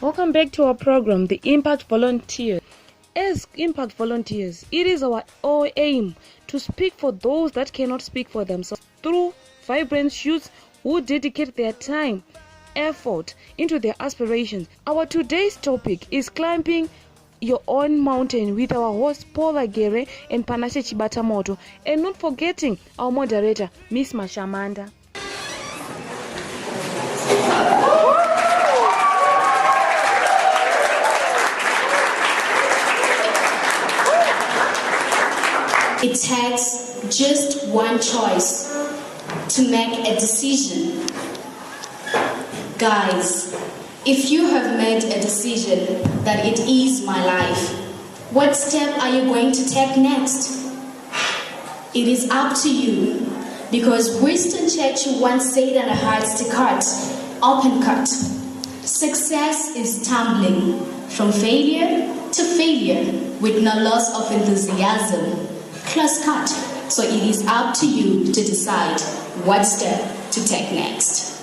Welcome back to our program, The Impact Volunteers. As Impact Volunteers, it is our aim to speak for those that cannot speak for themselves through vibrant youths who dedicate their time, effort into their aspirations. Our today's topic is climbing your own mountain with our hosts Paul Agere and Panashe Chibatamoto, and not forgetting our moderator, Miss Mashamanda. It takes just one choice to make a decision. Guys, if you have made a decision that it is my life, what step are you going to take next? It is up to you, because Winston Churchill once said on a hard cut, open cut, success is tumbling from failure to failure with no loss of enthusiasm. Close cut. So it is up to you to decide what step to take next.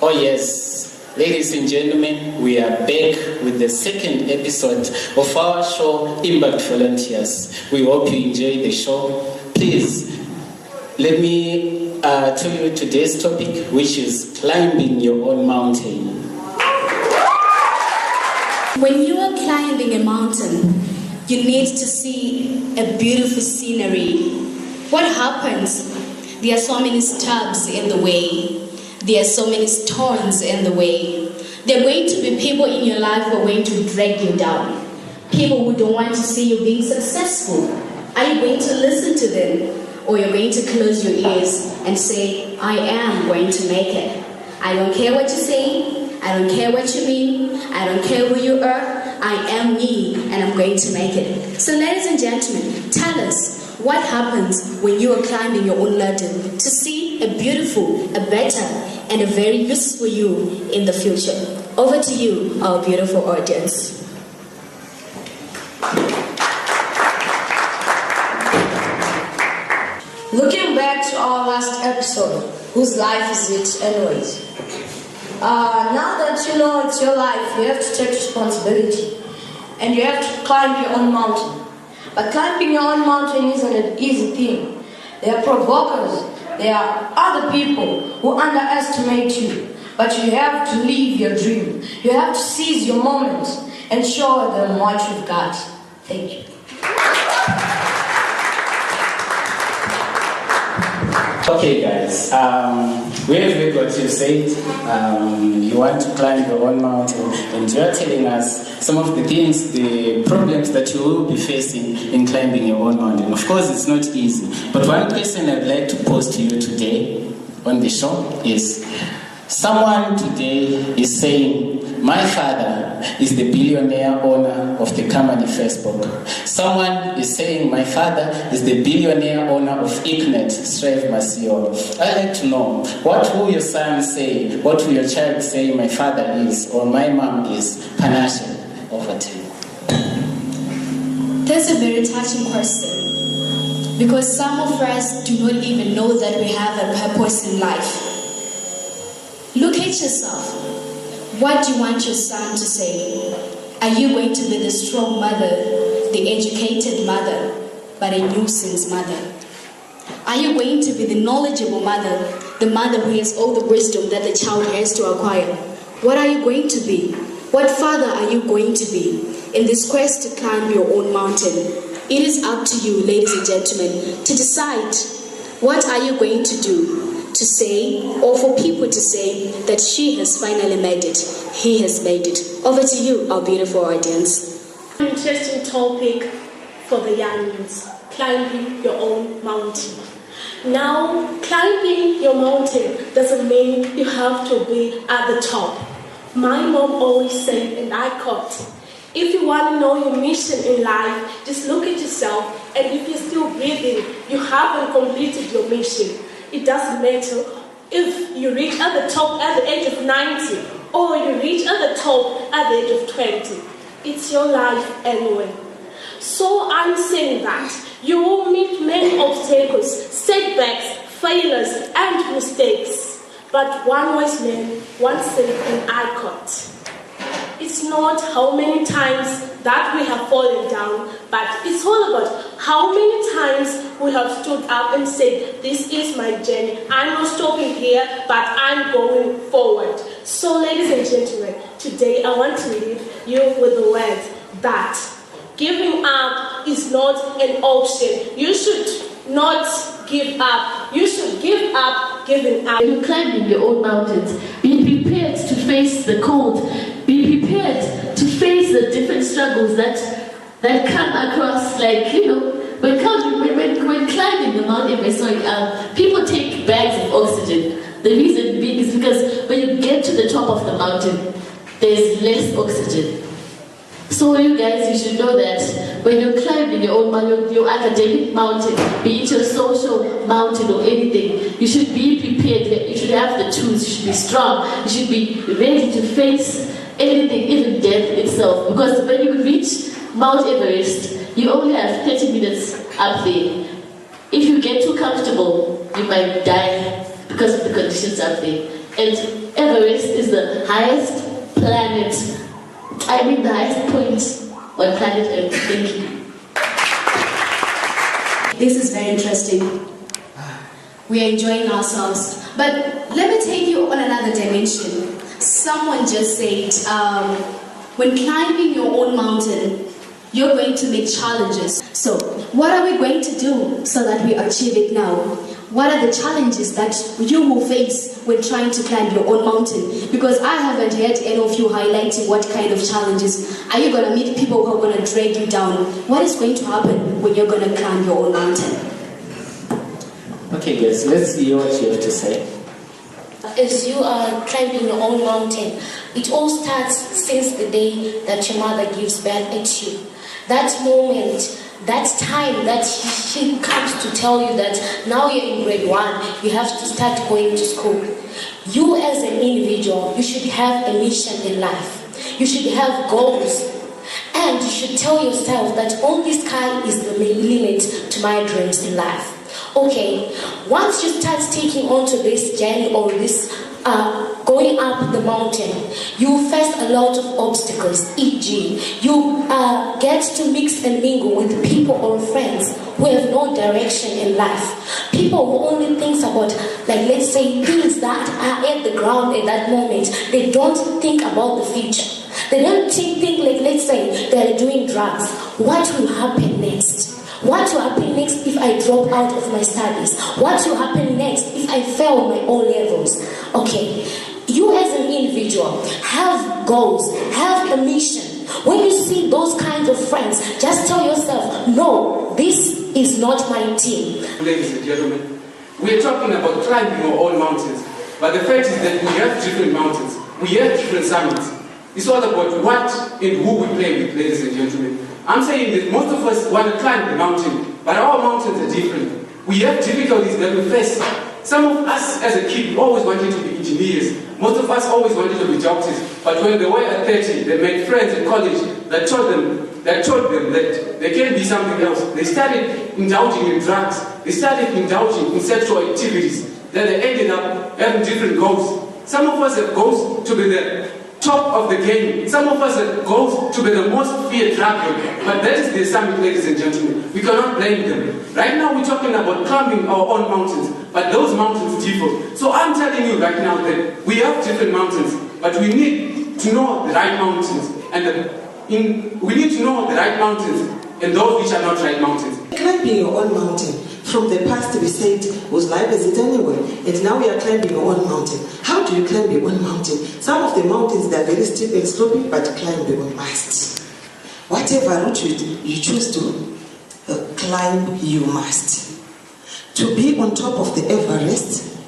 Oh yes, ladies and gentlemen, we are back with the second episode of our show, Impact Volunteers. We hope you enjoy the show. Please, let me tell you today's topic, which is climbing your own mountain. When you are climbing a mountain, you need to see a beautiful scenery. What happens? There are so many stubs in the way. There are so many stones in the way. There are going to be people in your life who are going to drag you down. People who don't want to see you being successful. Are you going to listen to them? Or you're going to close your ears and say, I am going to make it. I don't care what you say. I don't care what you mean. I don't care who you are. I am me, and I'm going to make it. So ladies and gentlemen, tell us what happens when you are climbing your own ladder to see a beautiful, a better, and a very useful you in the future. Over to you, our beautiful audience. Looking back to our last episode, whose life is it anyways? Now that you know it's your life, you have to take responsibility. And you have to climb your own mountain. But climbing your own mountain isn't an easy thing. There are provokers. There are other people who underestimate you. But you have to live your dream. You have to seize your moments and show them what you've got. Thank you. Okay guys, we have heard what you said. You want to climb your own mountain, and you are telling us some of the things, the problems that you will be facing in climbing your own mountain. Of course it's not easy, but one question I'd like to pose to you today on the show is, someone today is saying, my father is the billionaire owner of the company Facebook. Someone is saying, my father is the billionaire owner of Ignet, Shreve Masio. I'd like to know, what will your son say, what will your child say my father is, or my mom is? Panashe, over to you. That's a very touching question, because some of us do not even know that we have a purpose in life. Look at yourself. What do you want your son to say? Are you going to be the strong mother, the educated mother, but a nuisance mother? Are you going to be the knowledgeable mother, the mother who has all the wisdom that the child has to acquire? What are you going to be? What father are you going to be in this quest to climb your own mountain? It is up to you, ladies and gentlemen, to decide what are you going to do, to say, or for people to say that she has finally made it, he has made it. Over to you, our beautiful audience. Interesting topic for the youngins, climbing your own mountain. Now, climbing your mountain doesn't mean you have to be at the top. My mom always said, and I quote, if you want to know your mission in life, just look at yourself, and if you're still breathing, you haven't completed your mission. It doesn't matter if you reach at the top at the age of 90 or you reach at the top at the age of 20. It's your life anyway. So I'm saying that you will meet many obstacles, setbacks, failures, and mistakes. But one wise man once said, and I quote, "It's not how many times that we have fallen down, but it's all about how many times we have stood up and said, this is my journey. I'm not stopping here, but I'm going forward." So ladies and gentlemen, today I want to leave you with the words that giving up is not an option. You should not give up. You should give up giving up. When you're climbing your own mountains, be prepared to face the cold. Be prepared to face the different struggles that come across, like, when climbing the Mount Everest, people take bags of oxygen. The reason being is because when you get to the top of the mountain, there's less oxygen. So you guys, you should know that when you're climbing your own mountain, your academic mountain, be it your social mountain or anything, you should be prepared. You should have the tools. You should be strong. You should be ready to face anything, even death itself. Because when you reach Mount Everest, you only have 30 minutes up there. If you get too comfortable, you might die because of the conditions up there. And Everest is the highest the highest point on planet Earth. Thank you. This is very interesting. We are enjoying ourselves. But let me take you on another dimension. Someone just said, when climbing your own mountain, you're going to meet challenges. So, what are we going to do so that we achieve it now? What are the challenges that you will face when trying to climb your own mountain? Because I haven't heard any of you highlighting what kind of challenges. Are you going to meet people who are going to drag you down? What is going to happen when you're going to climb your own mountain? Okay guys, let's hear what you have to say. As you are climbing your own mountain, it all starts since the day that your mother gives birth at you. That moment, that time that she comes to tell you that now you're in grade 1, you have to start going to school. You as an individual, you should have a mission in life. You should have goals. And you should tell yourself that only sky is the limit to my dreams in life. Okay, once you start taking onto this journey or this going up the mountain, you face a lot of obstacles, e.g. you get to mix and mingle with people or friends who have no direction in life. People who only think about, like, let's say, things that are at the ground at that moment. They don't think about the future. They don't think like, let's say, they're doing drugs. What will happen next? What will happen next if I drop out of my studies? What will happen next if I fail my O levels? Okay, you as an individual have goals, have a mission. When you see those kinds of friends, just tell yourself, no, this is not my team. Ladies and gentlemen, we are talking about climbing our own mountains, but the fact is that we have different mountains, we have different summits. It's all about what and who we play with, ladies and gentlemen. I'm saying that most of us want to climb the mountain, but our mountains are different. We have difficulties that we face. Some of us as a kid always wanted to be engineers. Most of us always wanted to be doctors. But when they were at 30, they made friends at college that told them that they can be something else. They started indulging in drugs. They started indulging in sexual activities. Then they ended up having different goals. Some of us have goals to be the top of the game. Some of us have goals to be the most feared drugger. But that is the summit, ladies and gentlemen. We cannot blame them. Right now we're talking about climbing our own mountains, but those mountains differ. So I'm telling you right now that we have different mountains, but we need to know the right mountains, and we need to know the right mountains and those which are not right mountains. Climbing your own mountain. From the past we said, whose life is it anyway? And now we are climbing your own mountain. How do you climb your own mountain? Some of the mountains, they are very steep and sloping, but climb you must. Whatever route you choose to climb, you must. To be on top of the Everest,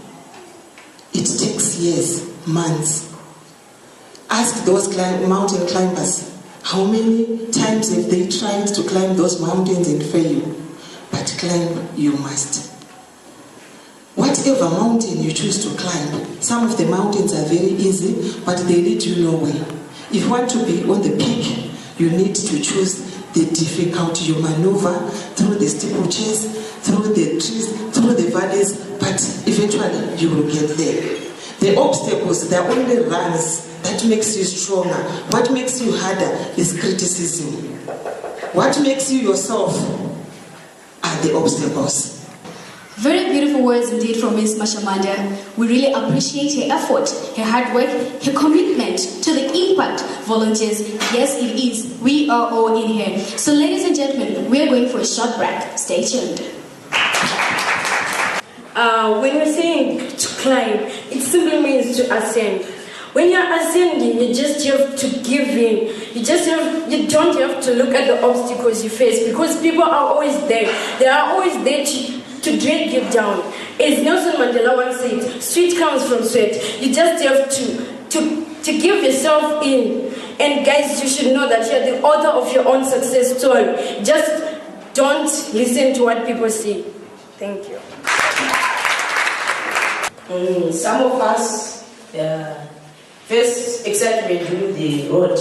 it takes years, months. Ask those mountain climbers, how many times have they tried to climb those mountains and fail? But climb you must. Whatever mountain you choose to climb, some of the mountains are very easy, but they lead you nowhere. If you want to be on the peak, you need to choose the difficult. You maneuver through the steeplechase, through the trees, through the valleys, but eventually you will get there. The obstacles, they're only runs that makes you stronger. What makes you harder is criticism. What makes you yourself are the obstacles. Very beautiful words indeed from Ms. Mashamanda. We really appreciate her effort, her hard work, her commitment to the impact volunteers. Yes, it is. We are all in here. So ladies and gentlemen, we are going for a short break. Stay tuned. When we're saying to climb, it simply means to ascend. When you're ascending, you just have to give in. You don't have to look at the obstacles you face, because people are always there. They are always there to drag you down. As Nelson Mandela once said, sweat comes from sweat. You just have to give yourself in. And guys, you should know that you're the author of your own success story. Just don't listen to what people say. Thank you. Some of us face excitement during the road.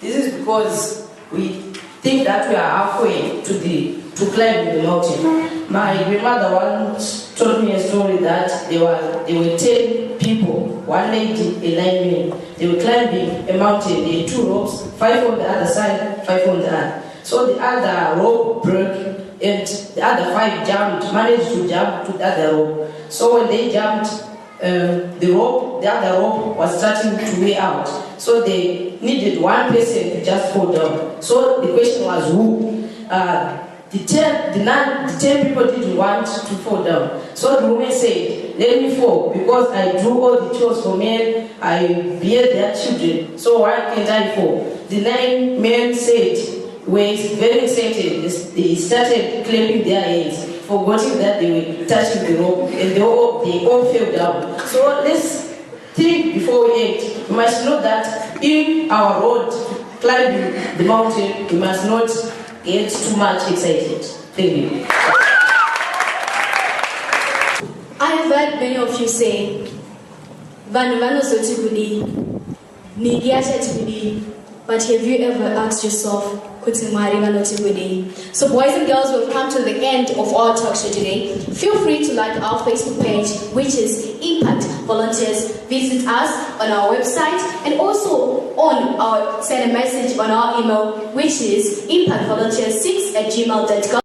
This is because we think that we are halfway to climb the mountain. My grandmother once told me a story that there were 10 people, one lady and 9 men. They were climbing a mountain. They had 2 ropes, 5 on the other side, 5 on the other. So the other rope broke, and the other 5 managed to jump to the other rope. So when they jumped, the other rope was starting to wear out. So they needed one person to just fall down. So the question was who? The 10 people didn't want to fall down. So the woman said, let me fall, because I do all the chores for men, I bear their children, so why can't I fall? The 9 men said, were very excited. They started clapping their hands, forgetting that they were touching the rope, and they all fell down. So let's think before we act. We must know that in our road, climbing the mountain, we must not get too much excited. Thank you. I have heard many of you say, but have you ever asked yourself, so boys and girls, we've come to the end of our talk show today. Feel free to like our Facebook page, which is Impact Volunteers. Visit us on our website, and also send a message on our email, which is impactvolunteers6@gmail.com.